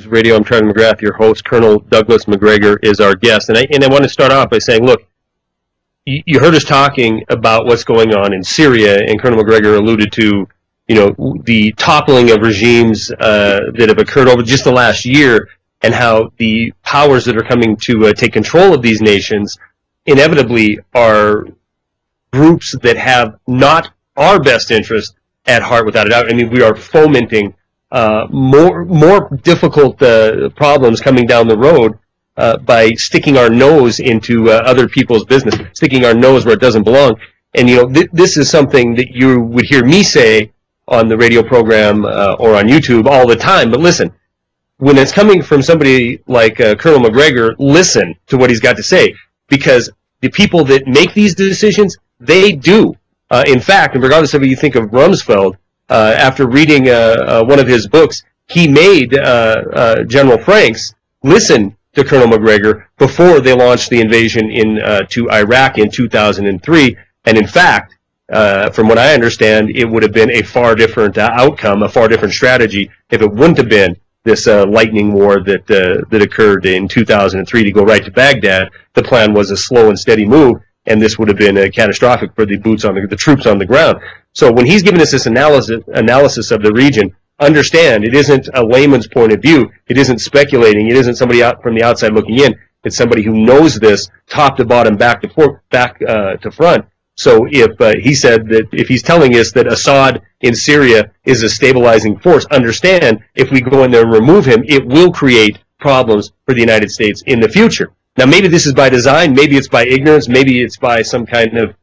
Radio. I'm Trevor McGrath, your host. Colonel Douglas MacGregor is our guest. And I want to start off by saying, look, you heard us talking about what's going on in Syria, and Colonel MacGregor alluded to, the toppling of regimes that have occurred over just the last year, and how the powers that are coming to take control of these nations inevitably are groups that have not our best interest at heart, without a doubt. I mean, we are fomenting more difficult problems coming down the road by sticking our nose into other people's business, sticking our nose where it doesn't belong. And this is something that you would hear me say on the radio program or on YouTube all the time. But listen, when it's coming from somebody like Colonel MacGregor, listen to what he's got to say, because the people that make these decisions, they do. In fact, and regardless of what you think of Rumsfeld, after reading one of his books, he made General Franks listen to Colonel MacGregor before they launched the invasion to Iraq in 2003. And in fact, from what I understand, it would have been a far different outcome, a far different strategy, if it wouldn't have been this lightning war that occurred in 2003 to go right to Baghdad. The plan was a slow and steady move, and this would have been catastrophic for the troops on the ground. So when he's giving us this analysis of the region, understand it isn't a layman's point of view. It isn't speculating. It isn't somebody out from the outside looking in. It's somebody who knows this top to bottom, back to front. So if he said that, if he's telling us that Assad in Syria is a stabilizing force, understand if we go in there and remove him, it will create problems for the United States in the future. Now, maybe this is by design, maybe it's by ignorance, maybe it's by some kind of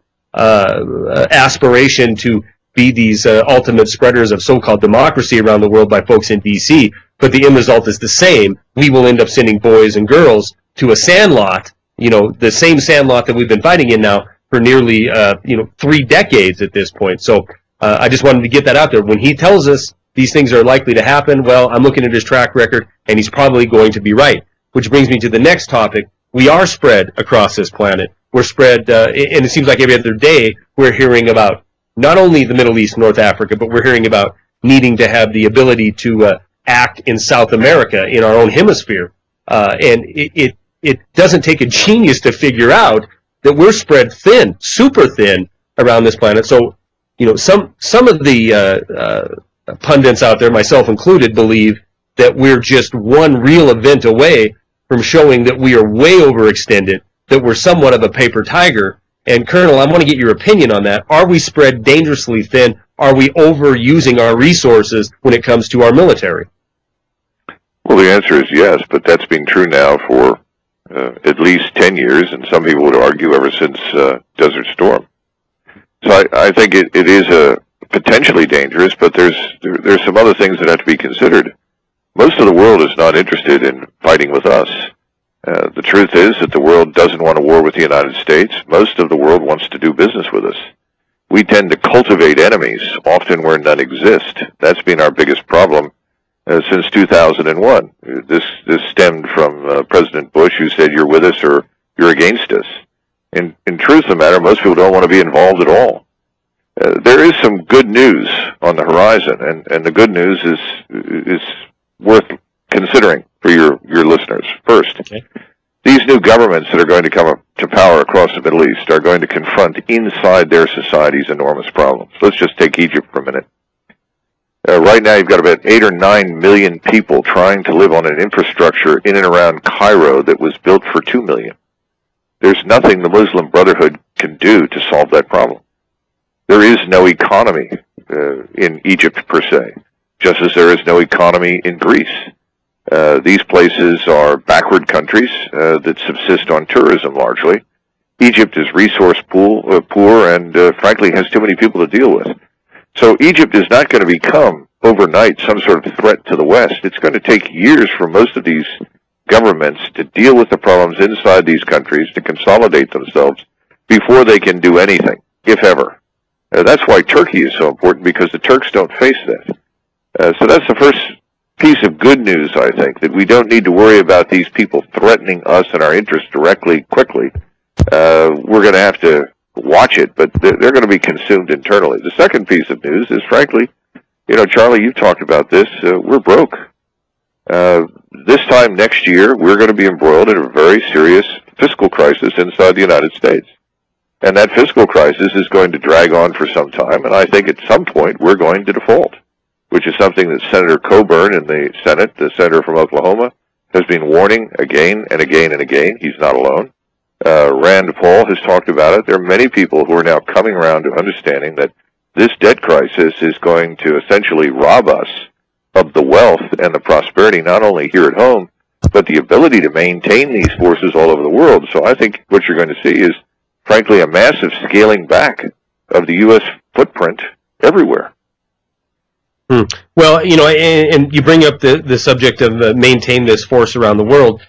aspiration to be these ultimate spreaders of so-called democracy around the world by folks in D.C., but the end result is the same. We will end up sending boys and girls to a sandlot, the same sandlot that we've been fighting in now for nearly 3 decades at this point. So I just wanted to get that out there. When he tells us these things are likely to happen, well, I'm looking at his track record, and he's probably going to be right. Which brings me to the next topic. We are spread across this planet. We're spread, and it seems like every other day we're hearing about not only the Middle East, North Africa, but we're hearing about needing to have the ability to act in South America, in our own hemisphere. And it doesn't take a genius to figure out that we're spread thin, super thin around this planet. So, some of the pundits out there, myself included, believe that we're just one real event away from showing that we are way overextended, that we're somewhat of a paper tiger. And Colonel, I want to get your opinion on that. Are we spread dangerously thin? Are we overusing our resources when it comes to our military? Well, the answer is yes, but that's been true now for at least 10 years, and some people would argue ever since Desert Storm. So I think it is potentially dangerous, but there's some other things that have to be considered. Most of the world is not interested in fighting with us. The truth is that the world doesn't want a war with the United States. Most of the world wants to do business with us. We tend to cultivate enemies, often where none exist. That's been our biggest problem since 2001. This stemmed from President Bush, who said, "You're with us or you're against us." In truth of the matter, most people don't want to be involved at all. There is some good news on the horizon, and the good news is worth considering for your listeners. First, okay. These new governments that are going to come up to power across the Middle East are going to confront inside their societies enormous problems. Let's just take Egypt for a minute. Right now you've got about 8 or 9 million people trying to live on an infrastructure in and around Cairo that was built for 2 million. There's nothing the Muslim Brotherhood can do to solve that problem. There is no economy in Egypt per se, just as there is no economy in Greece. These places are backward countries that subsist on tourism largely. Egypt is resource poor and frankly has too many people to deal with. So Egypt is not going to become overnight some sort of threat to the West. It's going to take years for most of these governments to deal with the problems inside these countries, to consolidate themselves before they can do anything, if ever. That's why Turkey is so important, because the Turks don't face that. So that's the first piece of good news, I think, that we don't need to worry about these people threatening us and our interests directly, quickly. We're going to have to watch it, but they're going to be consumed internally. The second piece of news is, frankly, Charlie, you've talked about this, we're broke. This time next year, we're going to be embroiled in a very serious fiscal crisis inside the United States. And that fiscal crisis is going to drag on for some time, and I think at some point we're going to default, which is something that Senator Coburn in the Senate, the senator from Oklahoma, has been warning again and again and again. He's not alone. Rand Paul has talked about it. There are many people who are now coming around to understanding that this debt crisis is going to essentially rob us of the wealth and the prosperity, not only here at home, but the ability to maintain these forces all over the world. So I think what you're going to see is, frankly, a massive scaling back of the U.S. footprint everywhere. Well, and you bring up the subject of maintain this force around the world,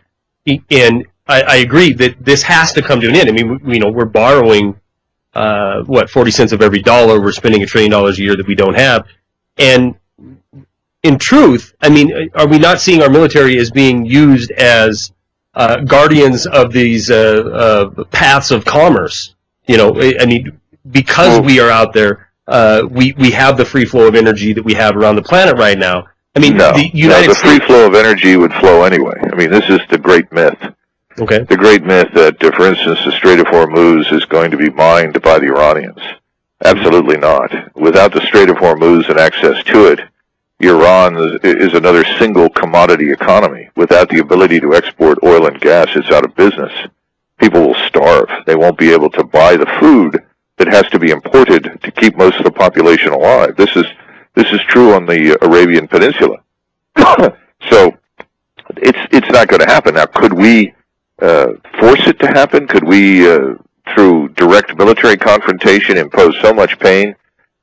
and I agree that this has to come to an end. I mean, we're borrowing, 40 cents of every dollar. We're spending $1 trillion a year that we don't have. And in truth, I mean, are we not seeing our military as being used as guardians of these paths of commerce? I mean, because we are out there, we have the free flow of energy that we have around the planet right now. I mean, the free flow of energy would flow anyway. I mean, this is the great myth. Okay. The great myth that, for instance, the Strait of Hormuz is going to be mined by the Iranians. Absolutely not. Without the Strait of Hormuz and access to it, Iran is another single commodity economy. Without the ability to export oil and gas, it's out of business. People will starve. They won't be able to buy the food that has to be imported to keep most of the population alive. This is true on the Arabian Peninsula. So it's not going to happen. Now, could we force it to happen? Could we, through direct military confrontation, impose so much pain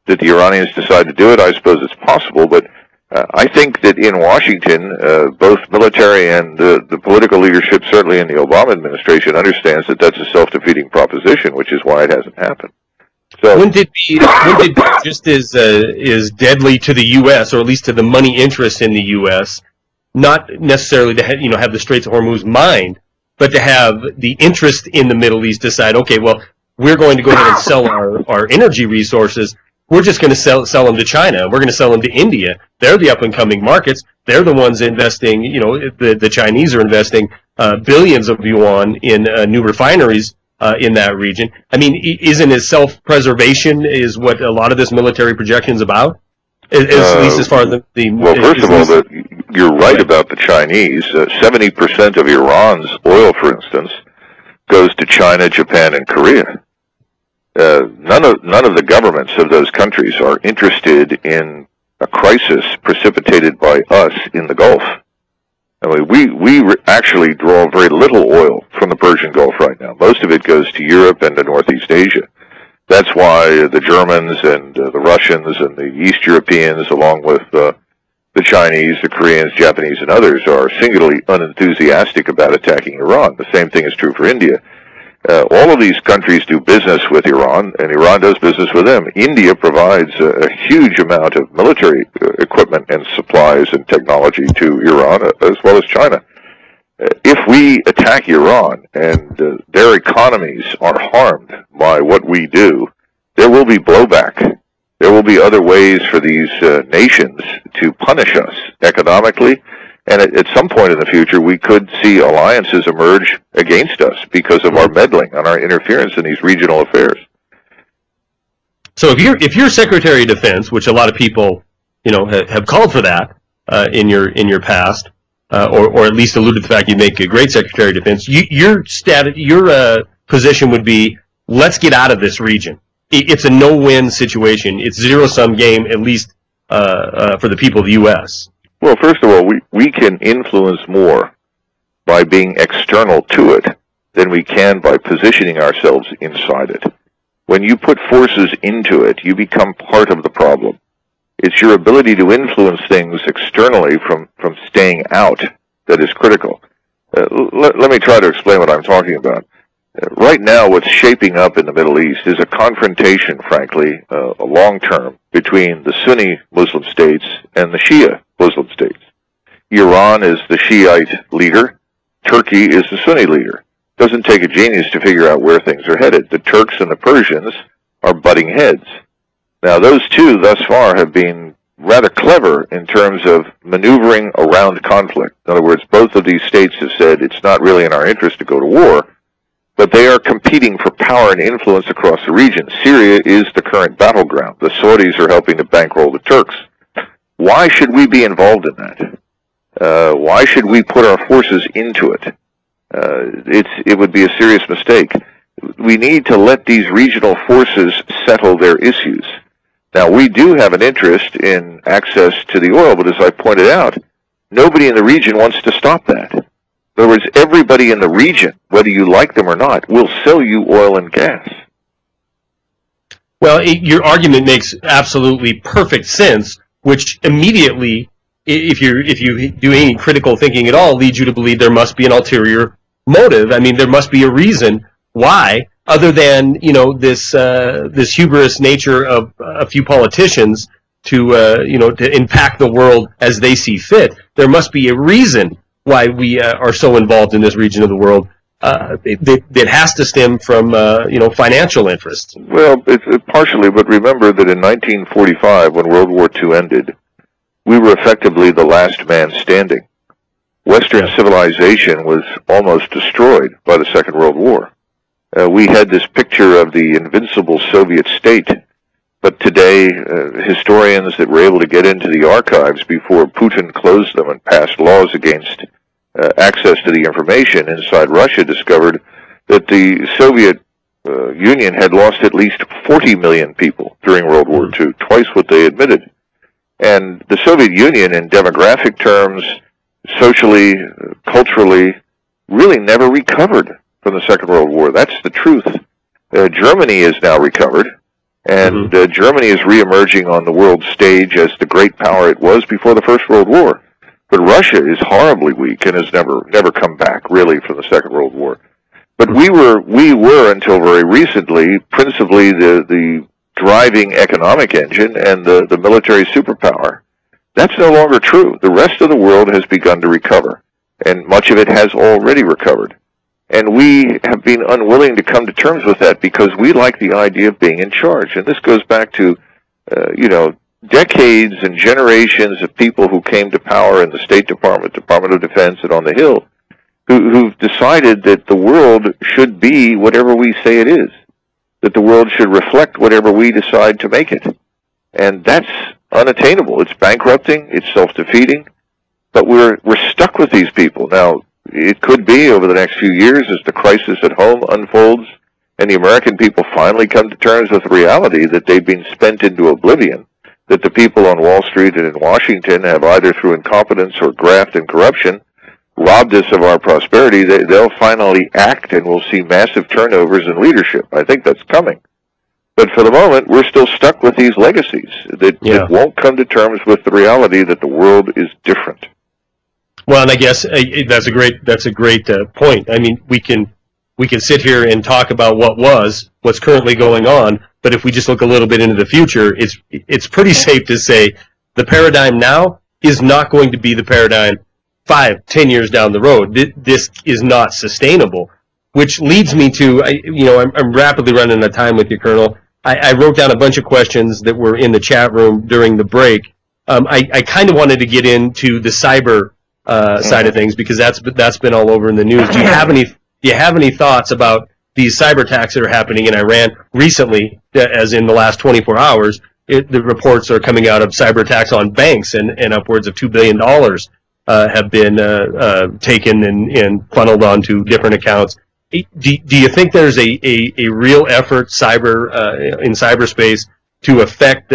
that the Iranians decide to do it? I suppose it's possible, but I think that in Washington, both military and the political leadership, certainly in the Obama administration, understands that that's a self-defeating proposition, which is why it hasn't happened. So, wouldn't it be just as deadly to the U.S., or at least to the money interests in the U.S., not necessarily to have the Straits of Hormuz mined, but to have the interest in the Middle East decide, okay, well, we're going to go ahead and sell our energy resources. We're just going to sell them to China. We're going to sell them to India. They're the up-and-coming markets. They're the ones investing, the Chinese are investing billions of yuan in new refineries in that region. I mean, isn't it self-preservation is what a lot of this military projection is about? At least as far as the well, first of all, you're right about the Chinese. 70% of Iran's oil, for instance, goes to China, Japan, and Korea. None of the governments of those countries are interested in a crisis precipitated by us in the Gulf. I mean, we actually draw very little oil from the Persian Gulf right now. Most of it goes to Europe and to Northeast Asia. That's why the Germans and the Russians and the East Europeans, along with the Chinese, the Koreans, Japanese, and others, are singularly unenthusiastic about attacking Iran. The same thing is true for India. All of these countries do business with Iran, and Iran does business with them. India provides a huge amount of military equipment and supplies and technology to Iran, as well as China. If we attack Iran and their economies are harmed by what we do, there will be blowback. There will be other ways for these nations to punish us economically. And at some point in the future, we could see alliances emerge against us because of our meddling and our interference in these regional affairs. So if you're Secretary of Defense, which a lot of people, have called for that in your past, or at least alluded to the fact you make a great Secretary of Defense, your position would be, let's get out of this region. It's a no-win situation. It's zero-sum game, at least for the people of the U.S. Well, first of all, we can influence more by being external to it than we can by positioning ourselves inside it. When you put forces into it, you become part of the problem. It's your ability to influence things externally from staying out that is critical. Let me try to explain what I'm talking about. Right now, what's shaping up in the Middle East is a confrontation, frankly, a long-term, between the Sunni Muslim states and the Shia Muslim states. Iran is the Shiite leader. Turkey is the Sunni leader. It doesn't take a genius to figure out where things are headed. The Turks and the Persians are butting heads. Now, those two, thus far, have been rather clever in terms of maneuvering around conflict. In other words, both of these states have said it's not really in our interest to go to war, but they are competing for power and influence across the region. Syria is the current battleground. The Saudis are helping to bankroll the Turks. Why should we be involved in that? Why should we put our forces into it? It would be a serious mistake. We need to let these regional forces settle their issues. Now, we do have an interest in access to the oil, but as I pointed out, nobody in the region wants to stop that. In other words, everybody in the region, whether you like them or not, will sell you oil and gas. Well, your argument makes absolutely perfect sense, which immediately, if you do any critical thinking at all, leads you to believe there must be an ulterior motive. I mean, there must be a reason why, other than this hubris nature of a few politicians to impact the world as they see fit. There must be a reason why we are so involved in this region of the world. It has to stem from financial interests. Well, it's partially, but remember that in 1945, when World War II ended, we were effectively the last man standing. Western civilization was almost destroyed by the Second World War. We had this picture of the invincible Soviet state, but today historians that were able to get into the archives before Putin closed them and passed laws against access to the information inside Russia discovered that the Soviet Union had lost at least 40 million people during World War II, twice what they admitted. And the Soviet Union, in demographic terms, socially, culturally, really never recovered from the Second World War. That's the truth. Germany is now recovered, and Germany is reemerging on the world stage as the great power it was before the First World War. But Russia is horribly weak and has never come back, really, from the Second World War. But we were until very recently principally the driving economic engine and the military superpower. That's no longer true. The rest of the world has begun to recover, and much of it has already recovered. And we have been unwilling to come to terms with that because we like the idea of being in charge. And this goes back to, decades and generations of people who came to power in the State Department, Department of Defense, and on the Hill, who've decided that the world should be whatever we say it is, that the world should reflect whatever we decide to make it. And that's unattainable. It's bankrupting, it's self-defeating, but we're stuck with these people. Now, it could be over the next few years as the crisis at home unfolds and the American people finally come to terms with the reality that they've been spent into oblivion, that the people on Wall Street and in Washington have either through incompetence or graft and corruption robbed us of our prosperity. They'll finally act and we'll see massive turnovers in leadership. I think that's coming. But for the moment, we're still stuck with these legacies that won't come to terms with the reality that the world is different. Well, and I guess that's a great point. I mean, we can sit here and talk about what's currently going on, but if we just look a little bit into the future, it's pretty safe to say the paradigm now is not going to be the paradigm 5-10 years down the road. This is not sustainable, which leads me to I'm rapidly running out of time with you, Colonel. I wrote down a bunch of questions that were in the chat room during the break. I kind of wanted to get into the cyber side of things because that's been all over in the news. Do you have any thoughts about these cyber attacks that are happening in Iran recently, as in the last 24 hours? The reports are coming out of cyber attacks on banks, and upwards of $2 billion have been taken and funneled onto different accounts. Do you think there's a real effort in cyberspace to affect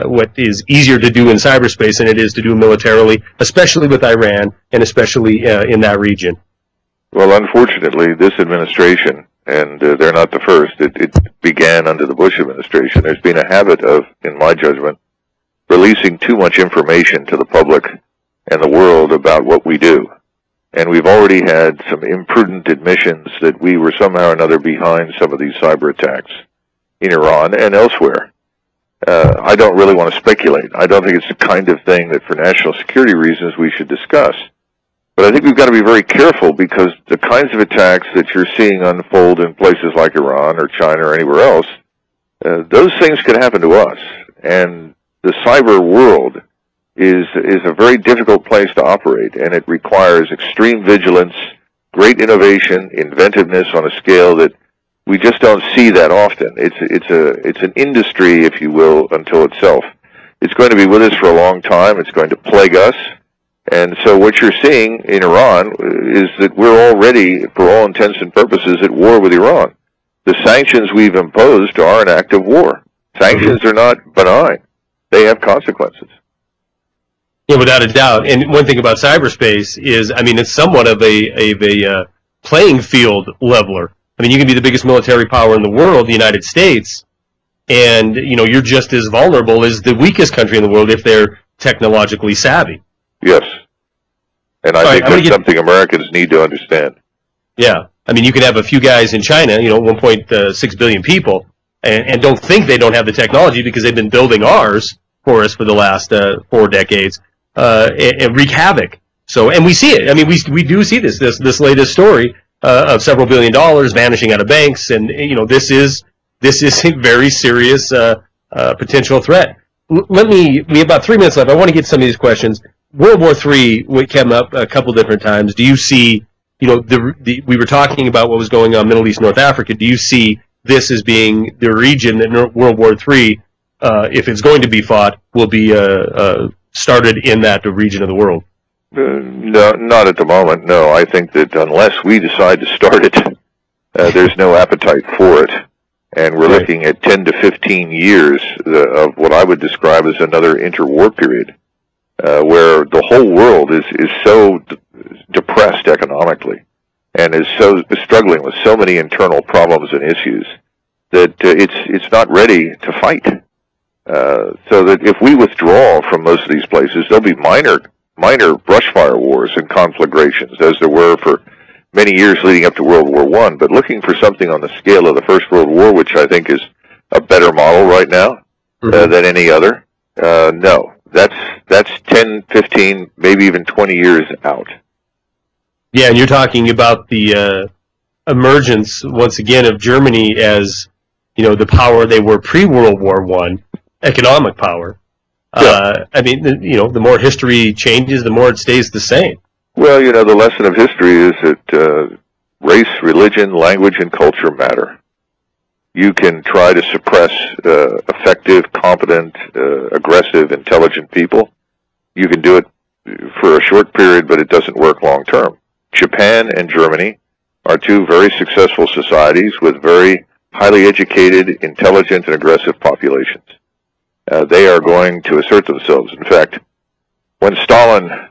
what is easier to do in cyberspace than it is to do militarily, especially with Iran and especially in that region? Well, unfortunately, this administration, and they're not the first, it began under the Bush administration. There's been a habit of, in my judgment, releasing too much information to the public and the world about what we do. And we've already had some imprudent admissions that we were somehow or another behind some of these cyber attacks in Iran and elsewhere. I don't really want to speculate. I don't think it's the kind of thing that for national security reasons we should discuss. But I think we've got to be very careful because the kinds of attacks that you're seeing unfold in places like Iran or China or anywhere else, those things could happen to us. And the cyber world is a very difficult place to operate, and it requires extreme vigilance, great innovation, inventiveness on a scale that we just don't see that often. It's an industry, if you will, unto itself. It's going to be with us for a long time. It's going to plague us. And so what you're seeing in Iran is that we're already, for all intents and purposes, at war with Iran. The sanctions we've imposed are an act of war. Sanctions are not benign. They have consequences. Yeah, without a doubt. And one thing about cyberspace is, I mean, it's somewhat of a playing field leveler. I mean, you can be the biggest military power in the world, the United States, and, you know, you're just as vulnerable as the weakest country in the world if they're technologically savvy. Yes. And I think that's something Americans need to understand. Yeah. I mean, you can have a few guys in China, you know, 1.6 billion people, and don't think they don't have the technology because they've been building ours for us for the last 4 decades, and wreak havoc. So, and we see it. I mean, we do see this latest story of several $1 billion vanishing out of banks, and, you know, this is a very serious potential threat. We have about 3 minutes left. I want to get some of these questions. World War III came up a couple different times. Do you see, you know, we were talking about what was going on in Middle East, North Africa. Do you see this as being the region that World War III, if it's going to be fought, will be started in that region of the world? No, not at the moment. No, I think that unless we decide to start it, there's no appetite for it. And we're looking at 10 to 15 years of what I would describe as another interwar period, where the whole world is so depressed economically and is so struggling with so many internal problems and issues that it's not ready to fight. So that if we withdraw from most of these places, there'll be minor brushfire wars and conflagrations, as there were for many years leading up to World War I. But looking for something on the scale of the First World War, which I think is a better model right now than any other, no. That's 10, 15, maybe even 20 years out. Yeah, and you're talking about the emergence, once again, of Germany as, you know, the power they were pre-World War I, economic power. Yeah. I mean, you know, the more history changes, the more it stays the same. Well, you know, the lesson of history is that race, religion, language, and culture matter. You can try to suppress effective, competent, aggressive, intelligent people. You can do it for a short period, but it doesn't work long term. Japan and Germany are two very successful societies with very highly educated, intelligent, and aggressive populations. They are going to assert themselves. In fact, when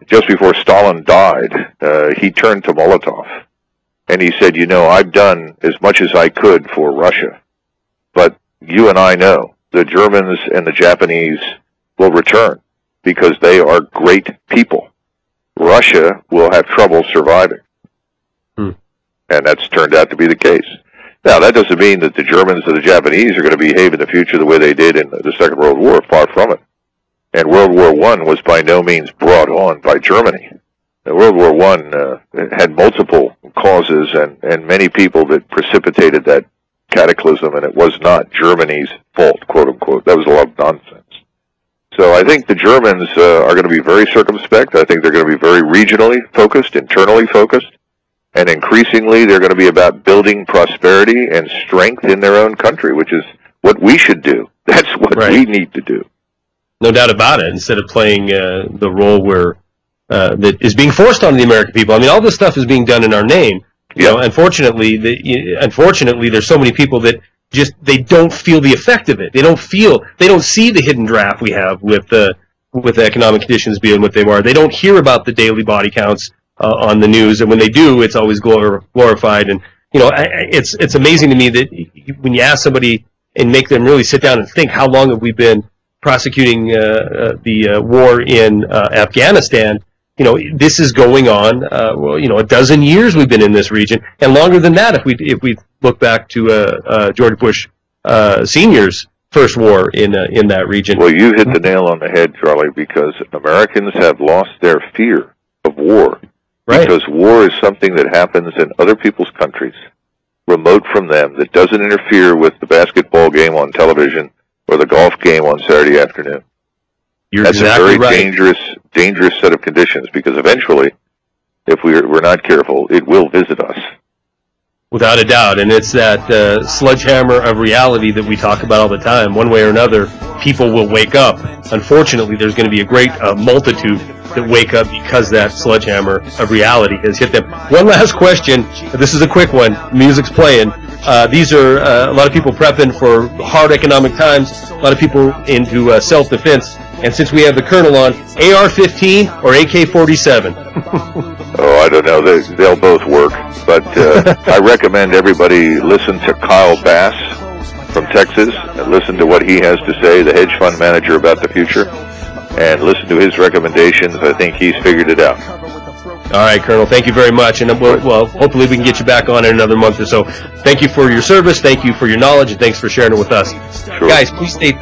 just before Stalin died, he turned to Molotov and he said, you know, I've done as much as I could for Russia, but you and I know the Germans and the Japanese will return because they are great people. Russia will have trouble surviving. And that's turned out to be the case. Now, that doesn't mean that the Germans or the Japanese are going to behave in the future the way they did in the Second World War, far from it. And World War I was by no means brought on by Germany. World War I had multiple causes and many people that precipitated that cataclysm, and it was not Germany's fault, quote unquote. That was a lot of nonsense. So I think the Germans are going to be very circumspect. I think they're going to be very regionally focused, internally focused, and increasingly they're going to be about building prosperity and strength in their own country, which is what we should do. That's what we need to do. No doubt about it. Instead of playing the role where that is being forced on the American people. I mean, all this stuff is being done in our name. You know, unfortunately, there's so many people that just they don't feel the effect of it. They don't see the hidden draft we have with the economic conditions being what they are. They don't hear about the daily body counts on the news, and when they do, it's always glorified. And you know, it's amazing to me that when you ask somebody and make them really sit down and think, how long have we been prosecuting the war in Afghanistan? You know, this is going on. Well, you know, 12 years we've been in this region, and longer than that if we look back to George Bush Sr.'s first war in that region. Well, you hit the nail on the head, Charlie, because Americans have lost their fear of war. Right. Because war is something that happens in other people's countries, remote from them, that doesn't interfere with the basketball game on television or the golf game on Saturday afternoon. That's exactly a very dangerous set of conditions, because eventually, if we're not careful, it will visit us. Without a doubt, and it's that sledgehammer of reality that we talk about all the time. One way or another, people will wake up. Unfortunately, there's going to be a great multitude that wake up because that sledgehammer of reality has hit them. One last question. This is a quick one. Music's playing. These are a lot of people prepping for hard economic times, a lot of people into self-defense. And since we have the Colonel on, AR-15 or AK-47? Oh, I don't know. They'll both work. But I recommend everybody listen to Kyle Bass from Texas and listen to what he has to say, the hedge fund manager, about the future, and listen to his recommendations. I think he's figured it out. All right, Colonel, thank you very much. And hopefully we can get you back on in another month or so. Thank you for your service. Thank you for your knowledge. And thanks for sharing it with us. Sure. Guys, please stay